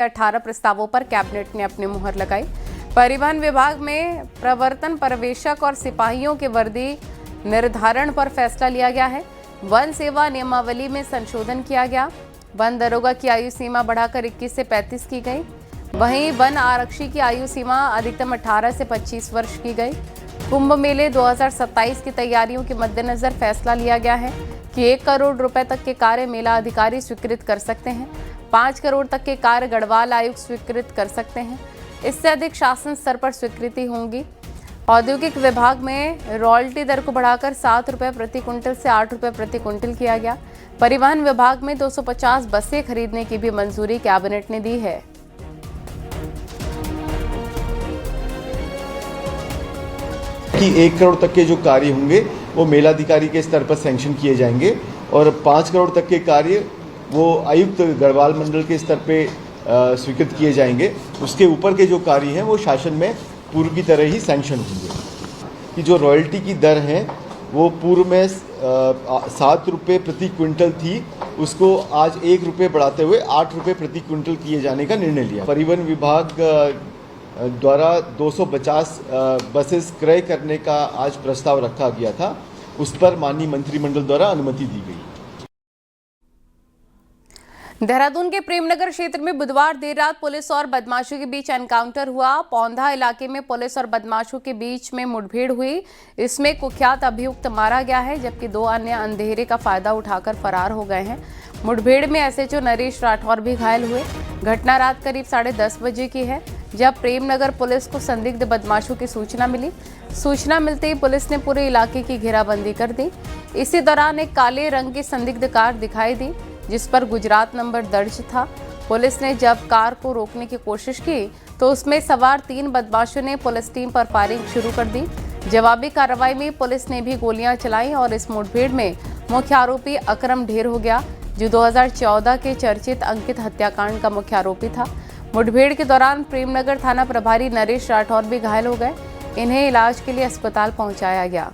18 प्रस्तावों पर कैबिनेट ने अपनी मुहर लगाई। परिवहन विभाग में प्रवर्तन पर्यवेक्षक और सिपाहियों के वर्दी निर्धारण पर फैसला लिया गया है। वन सेवा नियमावली में संशोधन किया गया। वन दरोगा की आयु सीमा बढ़ाकर 21 से 35 की गई। वहीं वन आरक्षी की आयु सीमा अधिकतम 18 से 25 वर्ष की गई। कुंभ मेले 2027 की तैयारियों के मद्देनजर फैसला लिया गया है कि 1 करोड़ रुपए तक के कार्य मेला अधिकारी स्वीकृत कर सकते हैं। 5 करोड़ तक के कार्य गढ़वाल आयुक्त स्वीकृत कर सकते हैं। इससे अधिक शासन स्तर पर स्वीकृति होंगी। औद्योगिक विभाग में रॉयल्टी दर को बढ़ाकर 7 रुपये प्रति क्विंटल से 8 रुपये प्रति क्विंटल किया गया। परिवहन विभाग में 250 बसें खरीदने की भी मंजूरी कैबिनेट ने दी है। कि 1 करोड़ तक के जो कार्य होंगे वो मेलाधिकारी के स्तर पर सैंक्शन किए जाएंगे और 5 करोड़ तक के कार्य वो आयुक्त गढ़वाल मंडल के स्तर पे स्वीकृत किए जाएंगे। उसके ऊपर के जो कार्य हैं वो शासन में पूर्व की तरह ही सैंक्शन होंगे। कि जो रॉयल्टी की दर है वो पूर्व में 7 रुपये प्रति क्विंटल थी, उसको आज 1 रुपये बढ़ाते हुए 8 रुपये प्रति क्विंटल किए जाने का निर्णय लिया। परिवहन विभाग द्वारा 250 बसेस क्रय करने का आज प्रस्ताव रखा गया था, उस पर माननीय मंत्रिमंडल द्वारा अनुमति दी गई। देहरादून के प्रेमनगर क्षेत्र में बुधवार देर रात पुलिस और बदमाशों के बीच एनकाउंटर हुआ। पौंधा इलाके में पुलिस और बदमाशों के बीच में मुठभेड़ हुई। इसमें कुख्यात अभियुक्त मारा गया है, जबकि 2 अन्य अंधेरे का फायदा उठाकर फरार हो गए हैं। मुठभेड़ में एसएचओ नरेश राठौर भी घायल हुए। घटना रात करीब 10:30 बजे की है, जब प्रेमनगर पुलिस को संदिग्ध बदमाशों की सूचना मिली। सूचना मिलते ही पुलिस ने पूरे इलाके की घेराबंदी कर दी। इसी दौरान एक काले रंग की संदिग्ध कार दिखाई दी, जिस पर गुजरात नंबर दर्ज था। पुलिस ने जब कार को रोकने की कोशिश की तो उसमें सवार 3 बदमाशों ने पुलिस टीम पर फायरिंग शुरू कर दी। जवाबी कार्रवाई में पुलिस ने भी गोलियां चलाई और इस मुठभेड़ में मुख्य आरोपी अकरम ढेर हो गया, जो 2014 के चर्चित अंकित हत्याकांड का मुख्य आरोपी था। मुठभेड़ के दौरान प्रेमनगर थाना प्रभारी नरेश राठौर भी घायल हो गए। इन्हें इलाज के लिए अस्पताल पहुंचाया गया।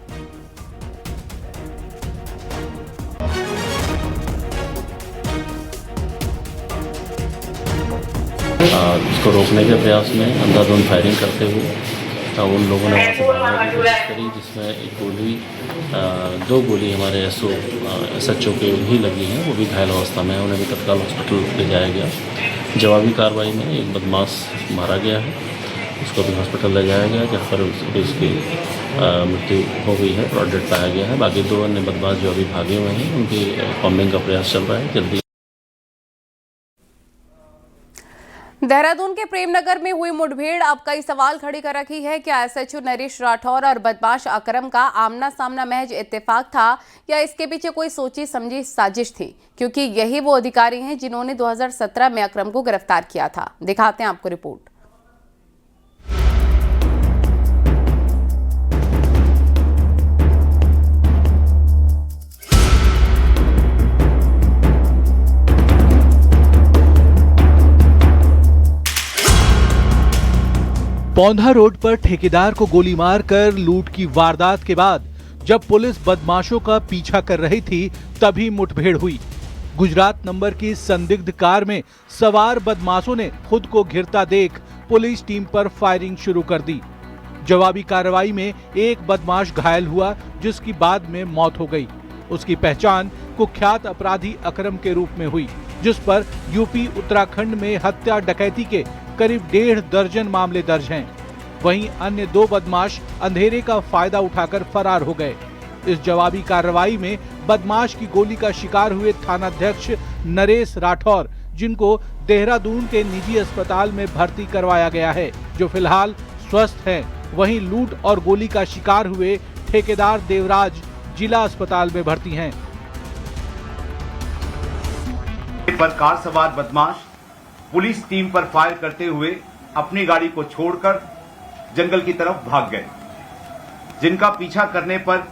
इसको रोकने के प्रयास में अंधाधुंध फायरिंग करते हुए उन लोगों ने वहाँ से भागने की कोशिश करी, जिसमें एक गोली 2 गोली हमारे एसएचओ के भी लगी हैं। वो भी घायल अवस्था में है, उन्हें भी तत्काल हॉस्पिटल ले जाया गया। जवाबी कार्रवाई में एक बदमाश मारा गया है, उसको भी हॉस्पिटल ले जाया गया, जहाँ पर उसकी मृत्यु हो गई है, ब्रॉड डेड पाया गया है। बाकी 2 अन्य बदमाश जो अभी भागे हुए हैं, उनकी कॉम्बिंग का प्रयास चल रहा है। जल्दी देहरादून के प्रेमनगर में हुई मुठभेड़ अब कई सवाल खड़े कर रखी है। क्या एसएचओ नरेश राठौर और बदमाश अकरम का आमना सामना महज इत्तेफाक था या इसके पीछे कोई सोची समझी साजिश थी? क्योंकि यही वो अधिकारी हैं जिन्होंने 2017 में अकरम को गिरफ्तार किया था। दिखाते हैं आपको रिपोर्ट। पौंधा रोड पर ठेकेदार को गोली मारकर लूट की वारदात के बाद जब पुलिस बदमाशों का पीछा कर रही थी, तभी मुठभेड़ हुई। गुजरात नंबर की संदिग्ध कार में सवार बदमाशों ने खुद को घिरता देख पुलिस टीम पर फायरिंग शुरू कर दी। जवाबी कार्रवाई में एक बदमाश घायल हुआ, जिसकी बाद में मौत हो गई। उसकी पहचान कुख्यात अपराधी अकरम के रूप में हुई, जिस पर यूपी उत्तराखंड में हत्या डकैती के करीब 1.5 दर्जन मामले दर्ज हैं। वहीं अन्य 2 बदमाश अंधेरे का फायदा उठाकर फरार हो गए। इस जवाबी कार्रवाई में बदमाश की गोली का शिकार हुए थानाध्यक्ष नरेश राठौर, जिनको देहरादून के निजी अस्पताल में भर्ती करवाया गया है, जो फिलहाल स्वस्थ हैं। वहीं लूट और गोली का शिकार हुए ठेकेदार देवराज जिला अस्पताल में भर्ती हैं। पर कार सवार बदमाश पुलिस टीम पर फायर करते हुए अपनी गाड़ी को छोड़कर जंगल की तरफ भाग गए, जिनका पीछा करने पर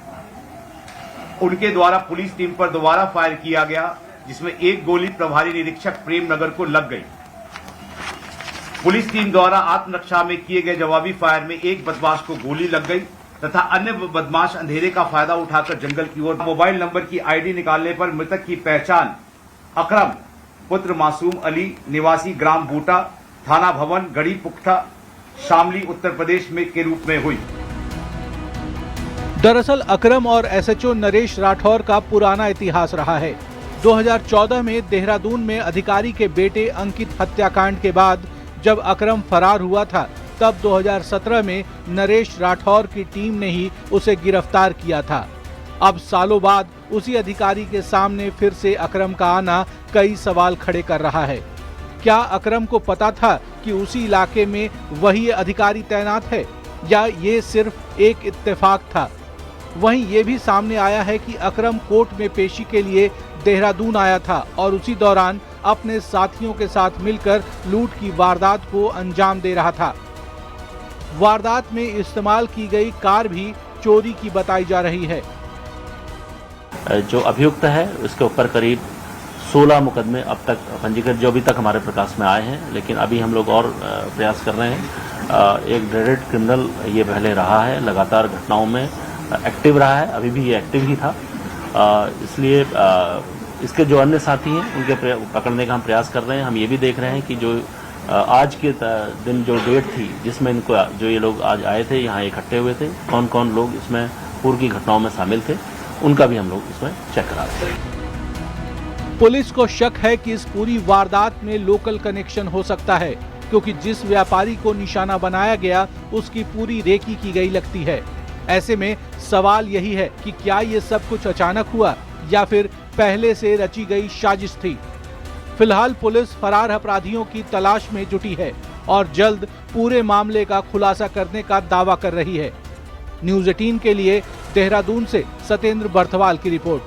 उनके द्वारा पुलिस टीम पर दोबारा फायर किया गया, जिसमें एक गोली प्रभारी निरीक्षक प्रेमनगर को लग गई। पुलिस टीम द्वारा आत्मरक्षा में किए गए जवाबी फायर में एक बदमाश को गोली लग गई तथा अन्य बदमाश अंधेरे का फायदा उठाकर जंगल की ओर। मोबाइल नंबर की आईडी निकालने पर मृतक की पहचान अकरम पुत्र मासूम अली निवासी ग्राम बूटा थाना भवन गढ़ी पुख्ता शामली उत्तर प्रदेश में के रूप में हुई। दरअसल अकरम और एसएचओ नरेश राठौर का पुराना इतिहास रहा है। 2014 में देहरादून में अधिकारी के बेटे अंकित हत्याकांड के बाद जब अकरम फरार हुआ था, तब 2017 में नरेश राठौर की टीम ने ही उसे गिरफ्तार किया था। अब सालों बाद उसी अधिकारी के सामने फिर से अकरम का आना कई सवाल खड़े कर रहा है। क्या अकरम को पता था कि उसी इलाके में वही अधिकारी तैनात है, या ये सिर्फ एक इत्तेफाक था? वहीं ये भी सामने आया है कि अकरम कोर्ट में पेशी के लिए देहरादून आया था और उसी दौरान अपने साथियों के साथ मिलकर लूट की वारदात को अंजाम दे रहा था। वारदात में इस्तेमाल की गई कार भी चोरी की बताई जा रही है। जो अभियुक्त है उसके ऊपर करीब 16 मुकदमे अब तक पंजीकृत जो अभी तक हमारे प्रकाश में आए हैं, लेकिन अभी हम लोग और प्रयास कर रहे हैं। एक ड्रेडेड क्रिमिनल ये पहले रहा है, लगातार घटनाओं में एक्टिव रहा है, अभी भी ये एक्टिव ही था, इसलिए इसके जो अन्य साथी हैं उनके पकड़ने का हम प्रयास कर रहे हैं। हम ये भी देख रहे हैं कि जो आज के दिन जो डेट थी जिसमें इनको जो ये लोग आज आए थे यहाँ इकट्ठे हुए थे, कौन कौन लोग इसमें पूर्व की घटनाओं में शामिल थे, उनका भी हम लोग इसमें चेक करा रहे हैं। पुलिस को शक है कि इस पूरी वारदात में लोकल कनेक्शन हो सकता है, क्योंकि जिस व्यापारी को निशाना बनाया गया उसकी पूरी रेकी की गई लगती है। ऐसे में सवाल यही है कि क्या ये सब कुछ अचानक हुआ या फिर पहले से रची गई साजिश थी। फिलहाल पुलिस फरार अपराधियों की तलाश में जुटी है और जल्द पूरे मामले का खुलासा करने का दावा कर रही है। न्यूज़ 18 के लिए देहरादून से सतेंद्र बर्थवाल की रिपोर्ट।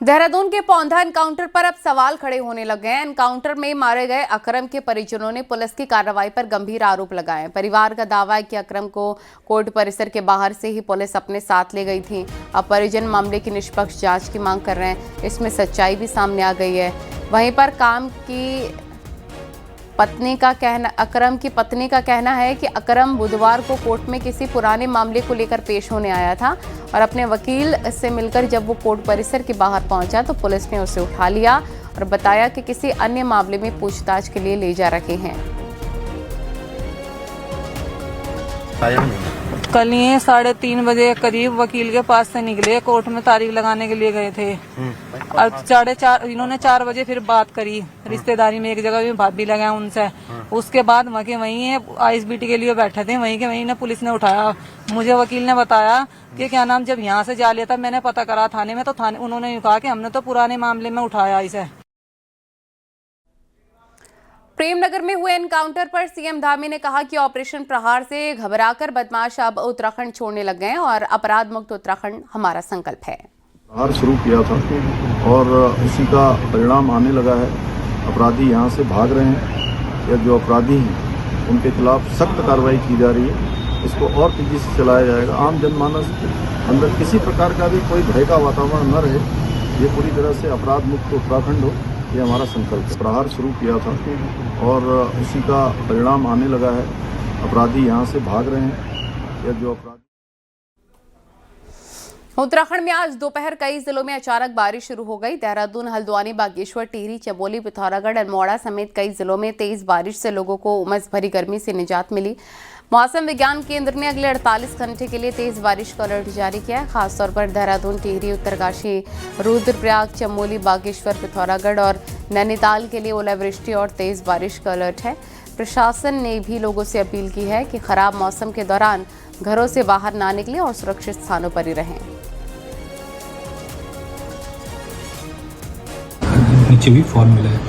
देहरादून के पौंधा एनकाउंटर पर अब सवाल खड़े होने लगे हैं। एनकाउंटर में मारे गए अकरम के परिजनों ने पुलिस की कार्रवाई पर गंभीर आरोप लगाए। परिवार का दावा है कि अकरम को कोर्ट परिसर के बाहर से ही पुलिस अपने साथ ले गई थी। अब परिजन मामले की निष्पक्ष जांच की मांग कर रहे हैं। इसमें सच्चाई भी सामने आ गई है। वहीं पर अकरम की पत्नी का कहना है कि अकरम बुधवार को कोर्ट में किसी पुराने मामले को लेकर पेश होने आया था और अपने वकील से मिलकर जब वो कोर्ट परिसर के बाहर पहुंचा तो पुलिस ने उसे उठा लिया और बताया कि किसी अन्य मामले में पूछताछ के लिए ले जा रहे हैं। कल ये 3:30 बजे करीब वकील के पास से निकले, कोर्ट में तारीख लगाने के लिए गए थे और 4:30 इन्होंने 4 बजे फिर बात करी। रिश्तेदारी में एक जगह भी भाभी लगा उनसे। उसके बाद वहीं आईएसबीटी के लिए बैठे थे, वहीं के वहीं ने पुलिस ने उठाया। मुझे वकील ने बताया कि क्या नाम जब यहाँ से जा लिया था, मैंने पता करा थाने में, तो थाने उन्होंने कहा कि हमने तो पुराने मामले में उठाया इसे। प्रेमनगर में हुए एनकाउंटर पर सीएम धामी ने कहा कि ऑपरेशन प्रहार से घबराकर बदमाश अब उत्तराखंड छोड़ने लग गए हैं और अपराध मुक्त उत्तराखंड हमारा संकल्प है। प्रहार शुरू किया था और इसी का परिणाम आने लगा है। अपराधी यहाँ से भाग रहे हैं या जो अपराधी हैं उनके खिलाफ सख्त कार्रवाई की जा रही है। इसको और तेजी से चलाया जाएगा। आम जनमानस अंदर किसी प्रकार का भी कोई भय का वातावरण न रहे, ये पूरी तरह से अपराध मुक्त उत्तराखंड हो, ये हमारा संकल्प है। प्रहार शुरू किया था और इसी का परिणाम आने लगा है। अपराधी यहाँ से भाग रहे हैं या जो अपराधी। उत्तराखंड में आज दोपहर कई जिलों में अचानक बारिश शुरू हो गई। देहरादून, हल्द्वानी, बागेश्वर, टिहरी, चमोली, पिथौरागढ़, अल्मोड़ा समेत कई जिलों में तेज बारिश से लोगों को उमस भरी गर्मी से निजात मिली। मौसम विज्ञान केंद्र ने अगले 48 घंटे के लिए तेज बारिश का अलर्ट जारी किया है। खासतौर पर देहरादून, टिहरी, उत्तरकाशी, रुद्रप्रयाग, चमोली, बागेश्वर, पिथौरागढ़ और नैनीताल के लिए ओलावृष्टि और तेज बारिश का अलर्ट है। प्रशासन ने भी लोगों से अपील की है कि खराब मौसम के दौरान घरों से बाहर ना निकलें और सुरक्षित स्थानों पर ही रहें। नीचे भी फॉल मिला है।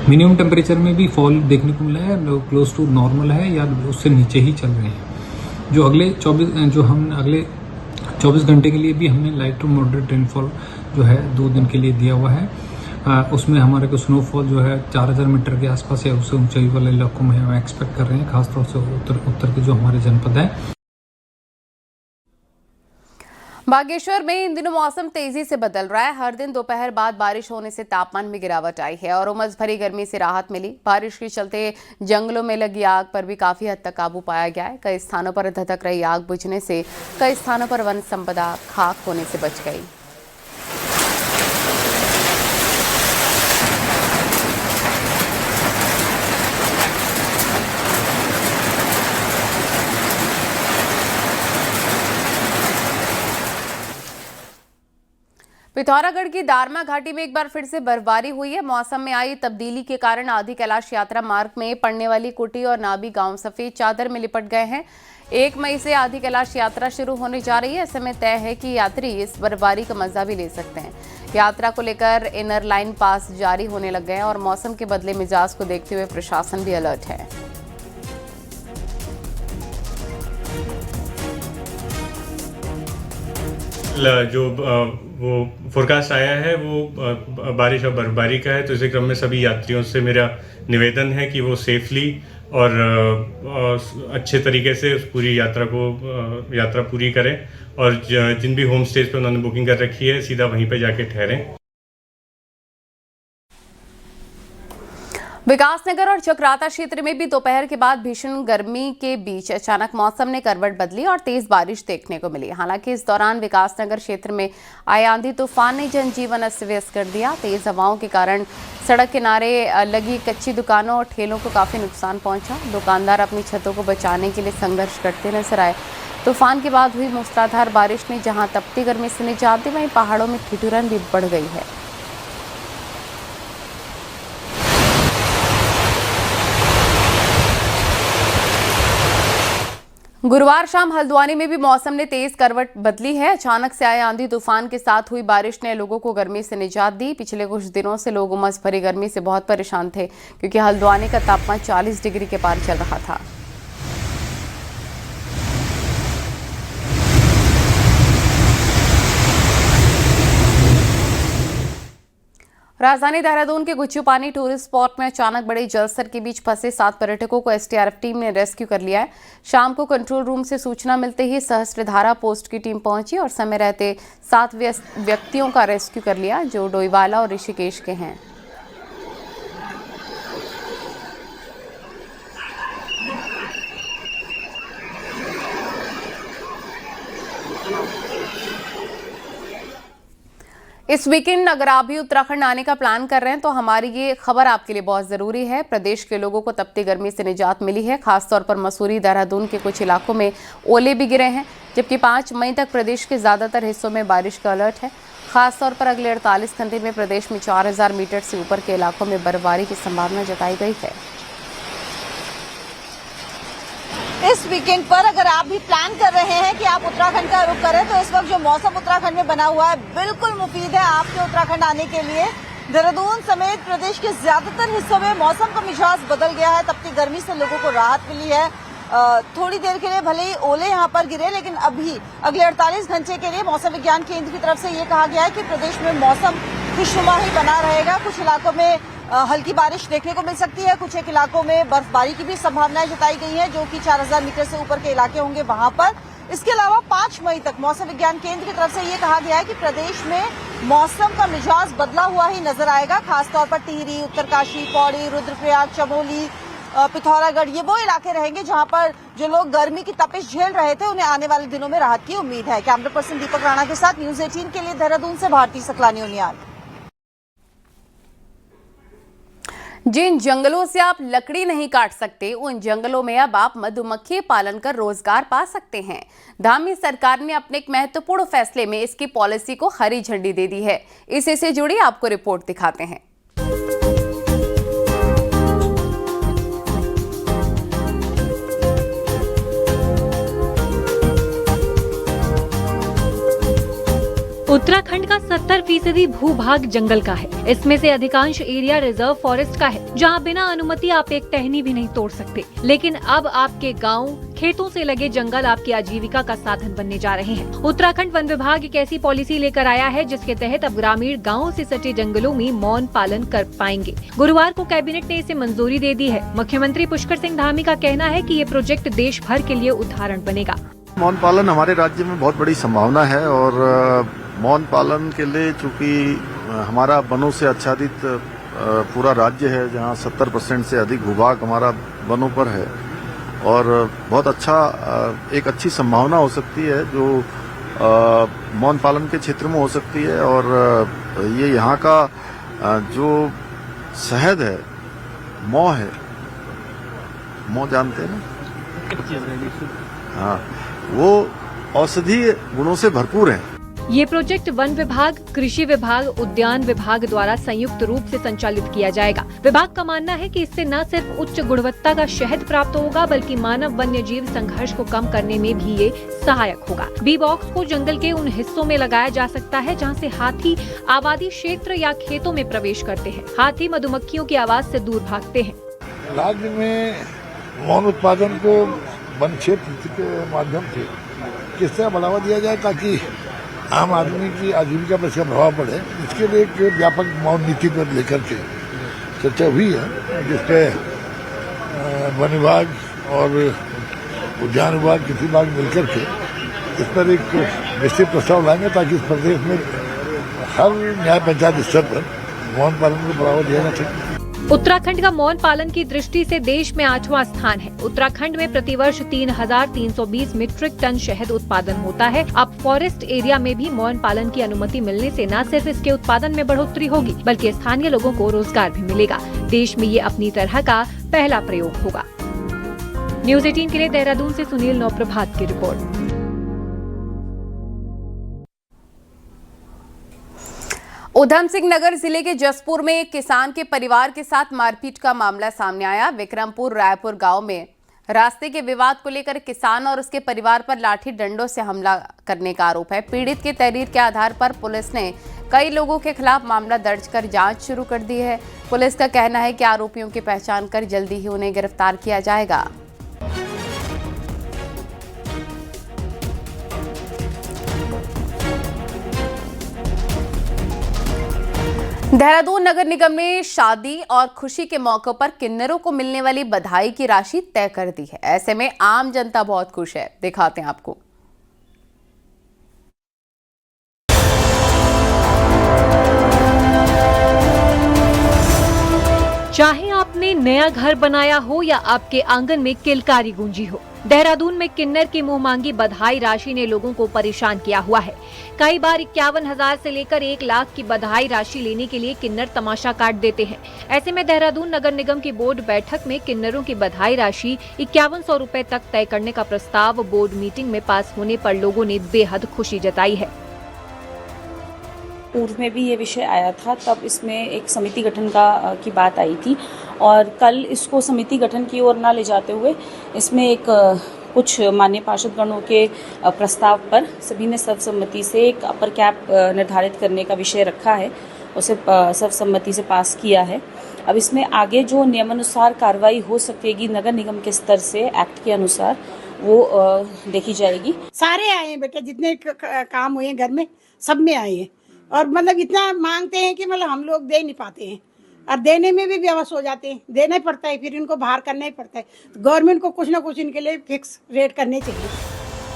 मिनिमम टेम्परेचर में भी फॉल देखने को मिला है, क्लोज टू नॉर्मल है या उससे नीचे ही चल रहे हैं। जो अगले 24 घंटे के लिए भी हमने लाइट टू मॉडरेट रेनफॉल जो है 2 दिन के लिए दिया हुआ है। उसमें हमारे को स्नोफॉल जो है 4000 मीटर के आसपास है, उससे ऊंचाई वाले इलाकों में हम एक्सपेक्ट कर रहे हैं, खासतौर से उत्तर के जो हमारे जनपद है। बागेश्वर में इन दिनों मौसम तेजी से बदल रहा है। हर दिन दोपहर बाद बारिश होने से तापमान में गिरावट आई है और उमस भरी गर्मी से राहत मिली। बारिश के चलते जंगलों में लगी आग पर भी काफी हद तक काबू पाया गया है। कई स्थानों पर धधक रही आग बुझने से कई स्थानों पर वन संपदा खाक होने से बच गई। पिथौरागढ़ की दारमा घाटी में एक बार फिर से बर्फबारी हुई है। मौसम में आई तब्दीली के कारण आदि कैलाश यात्रा मार्ग में पड़ने वाली कुटी और नाबी गांव सफेद चादर में लिपट गए हैं। 1 मई से आदि कैलाश यात्रा शुरू होने जा रही है। ऐसे में तय है कि यात्री इस बर्फबारी का मजा भी ले सकते हैं। यात्रा को लेकर इनर लाइन पास जारी होने लग गए हैं और मौसम के बदले मिजाज को देखते हुए प्रशासन भी अलर्ट है। जो वो फोरकास्ट आया है वो बारिश और बर्फबारी का है, तो इसी क्रम में सभी यात्रियों से मेरा निवेदन है कि वो सेफली और अच्छे तरीके से उस पूरी यात्रा पूरी करें और जिन भी होम स्टेज पे उन्होंने बुकिंग कर रखी है सीधा वहीं पे जाके ठहरें। विकासनगर और चक्राता क्षेत्र में भी दोपहर के बाद भीषण गर्मी के बीच अचानक मौसम ने करवट बदली और तेज बारिश देखने को मिली। हालांकि इस दौरान विकासनगर क्षेत्र में आए आंधी तूफान ने जनजीवन अस्त व्यस्त कर दिया। तेज हवाओं के कारण सड़क किनारे लगी कच्ची दुकानों और ठेलों को काफी नुकसान पहुंचा। दुकानदार अपनी छतों को बचाने के लिए संघर्ष करते नजर आए। तूफान के बाद हुई मूसलाधार बारिश ने जहां तपती गर्मी से निजात दी, वहीं पहाड़ों में ठिठुरन भी बढ़ गई है। गुरुवार शाम हल्द्वानी में भी मौसम ने तेज करवट बदली है। अचानक से आए आंधी तूफान के साथ हुई बारिश ने लोगों को गर्मी से निजात दी। पिछले कुछ दिनों से लोग उमस भरी गर्मी से बहुत परेशान थे क्योंकि हल्द्वानी का तापमान 40 डिग्री के पार चल रहा था। राजधानी देहरादून के गुच्चूपानी टूरिस्ट स्पॉट में अचानक बड़े जलस्तर के बीच फंसे 7 पर्यटकों को एसडीआरएफ टीम ने रेस्क्यू कर लिया है। शाम को कंट्रोल रूम से सूचना मिलते ही सहस्त्रधारा पोस्ट की टीम पहुंची और समय रहते 7 व्यक्तियों का रेस्क्यू कर लिया जो डोईवाला और ऋषिकेश के हैं। इस वीकेंड अगर आप भी उत्तराखंड आने का प्लान कर रहे हैं तो हमारी ये खबर आपके लिए बहुत ज़रूरी है। प्रदेश के लोगों को तपती गर्मी से निजात मिली है। खासतौर पर मसूरी, देहरादून के कुछ इलाकों में ओले भी गिरे हैं, जबकि 5 मई तक प्रदेश के ज़्यादातर हिस्सों में बारिश का अलर्ट है। खासतौर पर अगले 48 घंटे में प्रदेश में 4000 मीटर से ऊपर के इलाकों में बर्फबारी की संभावना जताई गई है। इस वीकेंड पर अगर आप भी प्लान कर रहे हैं कि आप उत्तराखंड का रुख करें तो इस वक्त जो मौसम उत्तराखंड में बना हुआ है बिल्कुल मुफीद है आपके उत्तराखंड आने के लिए। देहरादून समेत प्रदेश के ज्यादातर हिस्सों में मौसम का मिजाज बदल गया है। तपती गर्मी से लोगों को राहत मिली है। थोड़ी देर के लिए भले ही ओले यहाँ पर गिरे, लेकिन अभी अगले 48 घंटे के लिए मौसम विज्ञान केंद्र की तरफ से ये कहा गया है कि प्रदेश में मौसम खुशनुमा ही बना रहेगा। कुछ इलाकों में हल्की बारिश देखने को मिल सकती है, कुछ एक इलाकों में बर्फबारी की भी संभावनाएं जताई गई है जो कि 4000 मीटर से ऊपर के इलाके होंगे वहां पर। इसके अलावा 5 मई तक मौसम विज्ञान केंद्र की तरफ से ये कहा गया है कि प्रदेश में मौसम का मिजाज बदला हुआ ही नजर आएगा। खासतौर पर टिहरी, उत्तरकाशी, पौड़ी, रुद्रप्रयाग, चमोली, पिथौरागढ़ ये वो इलाके रहेंगे जहां पर जो लोग गर्मी की तपिश झेल रहे थे उन्हें आने वाले दिनों में राहत की उम्मीद है। कैमरा पर्सन दीपक राणा के साथ न्यूज 18 के लिए देहरादून से भारती सकलानी उनियाल। जिन जंगलों से आप लकड़ी नहीं काट सकते उन जंगलों में अब आप मधुमक्खी पालन कर रोजगार पा सकते हैं। धामी सरकार ने अपने एक महत्वपूर्ण फैसले में इसकी पॉलिसी को हरी झंडी दे दी है। इसी से जुड़ी आपको रिपोर्ट दिखाते हैं। उत्तराखंड का 70% भूभाग जंगल का है। इसमें से अधिकांश एरिया रिजर्व फॉरेस्ट का है, जहां बिना अनुमति आप एक टहनी भी नहीं तोड़ सकते। लेकिन अब आपके गांव, खेतों से लगे जंगल आपकी आजीविका का साधन बनने जा रहे हैं। उत्तराखंड वन विभाग एक ऐसी पॉलिसी लेकर आया है जिसके तहत अब ग्रामीण गाँवों से सटे जंगलों में मौन पालन कर पाएंगे। गुरुवार को कैबिनेट ने इसे मंजूरी दे दी है। मुख्यमंत्री पुष्कर सिंह धामी का कहना है कि ये प्रोजेक्ट देश भर के लिए उदाहरण बनेगा। मौन पालन हमारे राज्य में बहुत बड़ी संभावना है और मौन पालन के लिए चूंकि हमारा वनों से आच्छादित पूरा राज्य है, जहां 70% से अधिक भूभाग हमारा वनों पर है और बहुत अच्छा एक अच्छी संभावना हो सकती है जो मौन पालन के क्षेत्र में हो सकती है। और ये यहाँ का जो शहद है, मौ है, मौ जानते हैं ना? हाँ, वो औषधीय गुणों से भरपूर है। ये प्रोजेक्ट वन विभाग, कृषि विभाग, उद्यान विभाग द्वारा संयुक्त रूप से संचालित किया जाएगा। विभाग का मानना है कि इससे न सिर्फ उच्च गुणवत्ता का शहद प्राप्त होगा बल्कि मानव वन्य जीव संघर्ष को कम करने में भी ये सहायक होगा। बी बॉक्स को जंगल के उन हिस्सों में लगाया जा सकता है जहां से हाथी आबादी क्षेत्र या खेतों में प्रवेश करते हैं। हाथी मधुमक्खियों की आवाज से दूर भागते हैं। राज्य में मौन उत्पादन को वन क्षेत्र के माध्यम से किस तरह बढ़ावा दिया जाए ताकि आम आदमी की आजीविका पर इसका प्रभाव पड़े, इसके लिए एक व्यापक मौन नीति पर लेकर के चर्चा हुई है, जिसपे वन विभाग और उद्यान विभाग, कृषि विभाग मिलकर के इस पर एक विस्तृत प्रस्ताव लाएंगे ताकि इस प्रदेश में हर न्याय पंचायत स्तर पर मौन पालन को बढ़ावा दिया जा सके। उत्तराखंड का मौन पालन की दृष्टि से देश में 8वां स्थान है। उत्तराखंड में प्रतिवर्ष 3,320 मीट्रिक टन शहद उत्पादन होता है। अब फॉरेस्ट एरिया में भी मौन पालन की अनुमति मिलने से न सिर्फ इसके उत्पादन में बढ़ोतरी होगी बल्कि स्थानीय लोगों को रोजगार भी मिलेगा। देश में ये अपनी तरह का पहला प्रयोग होगा। न्यूज़ 18 के लिए देहरादून से सुनील नौप्रभात की रिपोर्ट। उधम सिंह नगर जिले के जसपुर में एक किसान के परिवार के साथ मारपीट का मामला सामने आया। विक्रमपुर रायपुर गांव में रास्ते के विवाद को लेकर किसान और उसके परिवार पर लाठी डंडों से हमला करने का आरोप है। पीड़ित की तहरीर के आधार पर पुलिस ने कई लोगों के खिलाफ मामला दर्ज कर जांच शुरू कर दी है। पुलिस का कहना है कि आरोपियों की पहचान कर जल्दी ही उन्हें गिरफ्तार किया जाएगा। देहरादून नगर निगम ने शादी और खुशी के मौकों पर किन्नरों को मिलने वाली बधाई की राशि तय कर दी है। ऐसे में आम जनता बहुत खुश है। दिखाते हैं आपको। चाहे आपने नया घर बनाया हो या आपके आंगन में किलकारी गूंजी हो, देहरादून में किन्नर की मुंह मांगी बधाई राशि ने लोगों को परेशान किया हुआ है। कई बार 51,000 से लेकर 1 लाख की बधाई राशि लेने के लिए किन्नर तमाशा काट देते हैं। ऐसे में देहरादून नगर निगम की बोर्ड बैठक में किन्नरों की बधाई राशि 5100 रुपए तक तय करने का प्रस्ताव बोर्ड मीटिंग में पास होने पर लोगों ने बेहद खुशी जताई है। पूर्व में भी ये विषय आया था, तब इसमें एक समिति गठन की बात आई थी और कल इसको समिति गठन की ओर ना ले जाते हुए इसमें एक कुछ माननीय पार्षद गणों के प्रस्ताव पर सभी ने सर्वसम्मति से एक अपर कैप निर्धारित करने का विषय रखा है, उसे सर्वसम्मति से पास किया है। अब इसमें आगे जो नियमानुसार कार्रवाई हो सकेगी नगर निगम के स्तर से एक्ट के अनुसार वो देखी जाएगी। सारे आए हैं बेटा, जितने काम हुए घर में सब में आए हैं और मतलब इतना मांगते हैं कि मतलब हम लोग दे नहीं पाते हैं और देने में भी बेबस हो जाते हैं। देना ही पड़ता है, फिर इनको बाहर करना ही पड़ता है। तो गवर्नमेंट को कुछ ना कुछ इनके लिए फिक्स रेट करने चाहिए।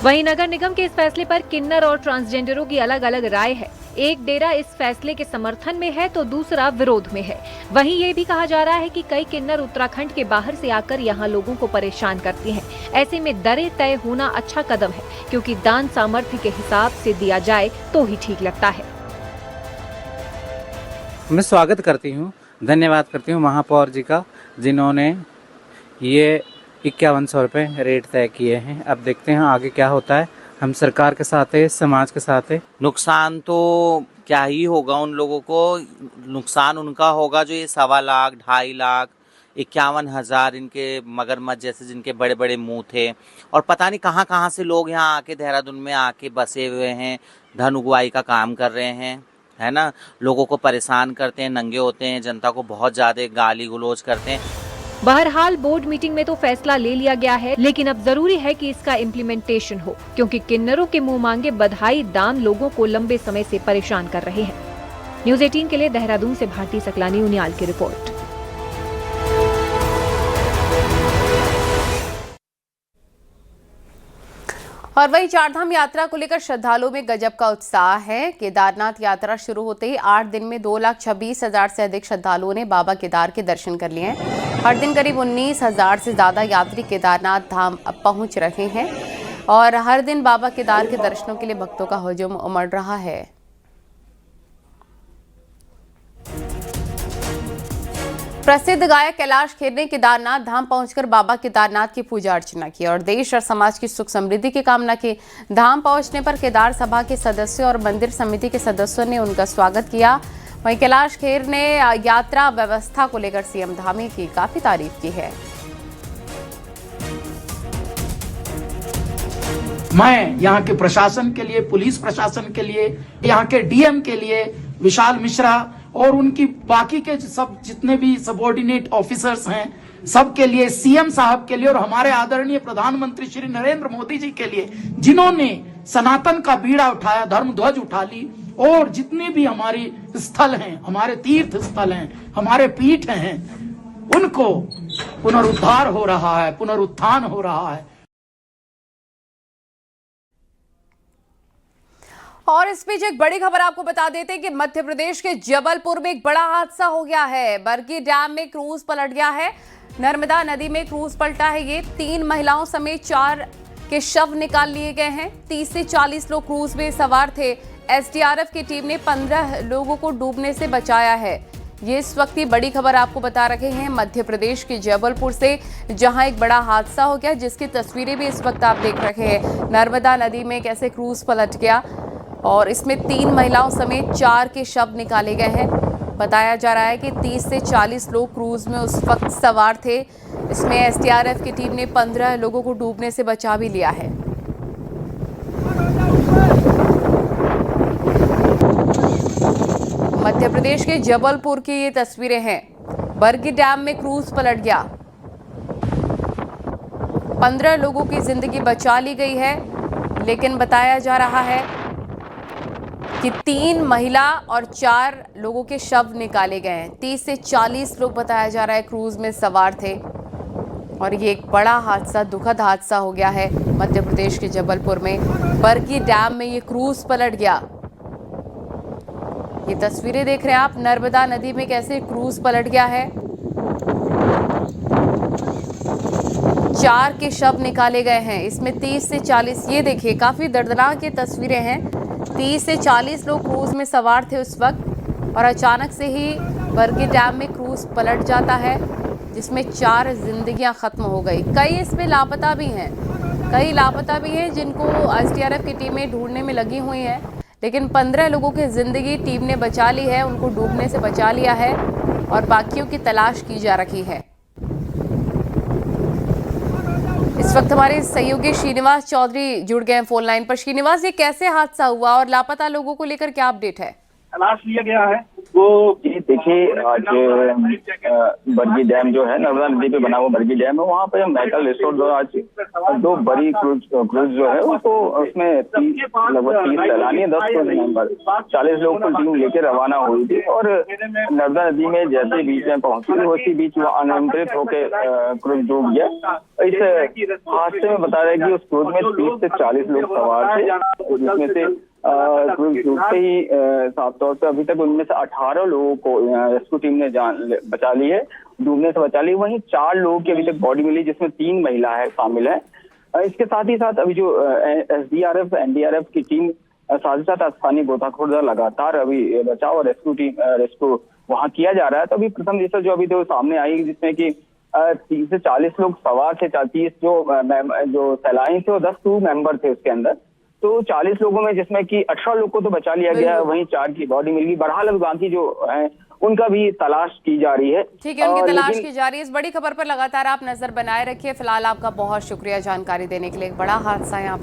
वहीं नगर निगम के इस फैसले पर किन्नर और ट्रांसजेंडरों की अलग अलग राय है। एक डेरा इस फैसले के समर्थन में है तो दूसरा विरोध में है। वहीं ये भी कहा जा रहा है कि कई किन्नर उत्तराखंड के बाहर से आकर यहाँ लोगों को परेशान करती हैं। ऐसे में दरें तय होना अच्छा कदम है, क्योंकि दान सामर्थ्य के हिसाब से दिया जाए तो ही ठीक लगता है। मैं स्वागत करती हूँ, धन्यवाद करती हूँ महापौर जी का, जिन्होंने ये 5100 रुपये रेट तय किए हैं। अब देखते हैं आगे क्या होता है। हम सरकार के साथ है, समाज के साथ है। नुकसान तो क्या ही होगा, उन लोगों को नुकसान उनका होगा जो ये 1.25 लाख, 2.5 लाख, 51,000 इनके मगरमच्छ जैसे जिनके बड़े बड़े मुंह थे और पता नहीं कहाँ कहाँ से लोग यहाँ आके देहरादून में आके बसे हुए हैं, धन उगवाई का काम कर रहे हैं, है ना। लोगों को परेशान करते हैं, नंगे होते हैं, जनता को बहुत ज्यादा गाली गलौज करते हैं। बहरहाल बोर्ड मीटिंग में तो फैसला ले लिया गया है, लेकिन अब जरूरी है कि इसका इम्प्लीमेंटेशन हो, क्योंकि किन्नरों के मुंह मांगे बधाई दान लोगों को लंबे समय से परेशान कर रहे हैं। न्यूज़ 18 के लिए देहरादून से भारती सकलानी उनियाल की रिपोर्ट। और वहीं चारधाम यात्रा को लेकर श्रद्धालुओं में गजब का उत्साह है। केदारनाथ यात्रा शुरू होते ही 8 दिन में 2,26,000 से अधिक श्रद्धालुओं ने बाबा केदार के दर्शन कर लिए हैं। हर दिन करीब 19,000 से ज्यादा यात्री केदारनाथ धाम अब पहुंच रहे हैं और हर दिन बाबा केदार के दर्शनों के लिए भक्तों का हुजूम उमड़ रहा है। प्रसिद्ध गायक कैलाश खेर ने केदारनाथ धाम पहुंचकर बाबा केदारनाथ की पूजा अर्चना की और देश और समाज की सुख समृद्धि की कामना की। धाम पहुंचने पर केदार सभा के सदस्यों और मंदिर समिति के सदस्यों ने उनका स्वागत किया। वहीं कैलाश खेर ने यात्रा व्यवस्था को लेकर सीएम धामी की काफी तारीफ की है। मैं यहाँ के प्रशासन के लिए, पुलिस प्रशासन के लिए, यहाँ के डीएम के लिए, विशाल मिश्रा और उनकी बाकी के सब जितने भी सबऑर्डिनेट ऑफिसर्स हैं, सबके लिए, सीएम साहब के लिए और हमारे आदरणीय प्रधानमंत्री श्री नरेंद्र मोदी जी के लिए, जिन्होंने सनातन का बीड़ा उठाया, धर्म ध्वज उठा ली और जितने भी हमारे स्थल हैं, हमारे तीर्थ स्थल हैं, हमारे पीठ हैं, उनको पुनरुद्धार हो रहा है, पुनरुत्थान हो रहा है। और इस बीच एक बड़ी खबर आपको बता देते हैं कि मध्य प्रदेश के जबलपुर में एक बड़ा हादसा हो गया है। बरगी डैम में क्रूज पलट गया है। नर्मदा नदी में क्रूज पलटा है। ये 3 महिलाओं समेत 4 के शव निकाल लिए गए हैं। 30 से 40 लोग क्रूज में सवार थे। एसडीआरएफ की टीम ने 15 लोगों को डूबने से बचाया है। ये इस वक्त की बड़ी खबर आपको बता रहे हैं मध्य प्रदेश के जबलपुर से, जहां एक बड़ा हादसा हो गया, जिसकी तस्वीरें भी इस वक्त आप देख रहे हैं। नर्मदा नदी में कैसे क्रूज पलट गया और इसमें 3 महिलाओं समेत 4 के शव निकाले गए हैं। बताया जा रहा है कि 30 से 40 लोग क्रूज में उस वक्त सवार थे। इसमें एसडीआरएफ की टीम ने 15 लोगों को डूबने से बचा भी लिया है। मध्य प्रदेश के जबलपुर की ये तस्वीरें हैं। बरगी डैम में क्रूज पलट गया। 15 लोगों की जिंदगी बचा ली गई है, लेकिन बताया जा रहा है कि 3 महिला और 4 लोगों के शव निकाले गए हैं। 30 से 40 लोग बताया जा रहा है क्रूज में सवार थे और ये एक बड़ा हादसा, दुखद हादसा हो गया है मध्य प्रदेश के जबलपुर में। बरगी डैम में ये क्रूज पलट गया। ये तस्वीरें देख रहे हैं आप, नर्मदा नदी में कैसे क्रूज पलट गया है। 4 के शव निकाले गए हैं। इसमें 30 से 40, ये देखिए काफी दर्दनाक ये तस्वीरें हैं। 30 से 40 लोग क्रूज में सवार थे उस वक्त और अचानक से ही बरगी डैम में क्रूज पलट जाता है, जिसमें 4 जिंदगियां खत्म हो गई। कई इसमें लापता भी हैं, जिनको एसडीआरएफ की टीमें ढूंढने में लगी हुई हैं, लेकिन 15 लोगों की जिंदगी टीम ने बचा ली है, उनको डूबने से बचा लिया है और बाकियों की तलाश की जा रही है। इस वक्त हमारे सहयोगी श्रीनिवास चौधरी जुड़ गए हैं फोन लाइन पर। श्रीनिवास, ये कैसे हादसा हुआ और लापता लोगों को लेकर क्या अपडेट है? तलाश लिया गया है वो जी। देखिए, आज बरगी डैम जो है, नर्मदा नदी पे बना हुआ बरगी डैम है, वहाँ पे मेटल रिसोर्ट जो आज 2 बड़ी क्रूज जो है उसको, उसमें लगभग 30 सैलानी, 10 क्रूज मेंबर, 40 लोग को टीम लेकर रवाना हुई थी और नर्मदा नदी में जैसे बीच में पहुंची, उसी बीच वो अनियंत्रित होकर क्रूज डूब गया। इस हादसे में बता रहे कि उस क्रूज में 30 से 40 लोग सवार थे, जिसमें से क्रूज डूबते ही साफ तौर पे अभी तक उनमें से 18 लोगों को रेस्क्यू टीम ने बचा ली है, डूबने से बचा ली। वहीं 4 लोगों की अभी तक बॉडी मिली, जिसमें 3 महिला है शामिल है। इसके साथ ही साथ अभी जो एसडीआरएफ, एनडीआरएफ की टीम, साथ ही साथ स्थानीय गोताखोर दल लगातार अभी बचाव और रेस्क्यू वहाँ किया जा रहा है। तो अभी प्रथम दृष्टया जो अभी तो सामने आई, जिसमें कि 30 से 40 लोग सवार थे, 30 जो सैलानी थे और 10 क्रू मेंबर थे उसके अंदर। तो 40 लोगों में जिसमें कि 18 लोग को तो बचा लिया गया, वहीं 4 की बॉडी मिल गई। बहरहाल अब बाकी जो है उनका भी तलाश की जा रही है। ठीक है, उनकी तलाश की जा रही है। इस बड़ी खबर पर लगातार आप नजर बनाए रखिए। फिलहाल आपका बहुत शुक्रिया जानकारी देने के लिए। एक बड़ा हादसा यहाँ पर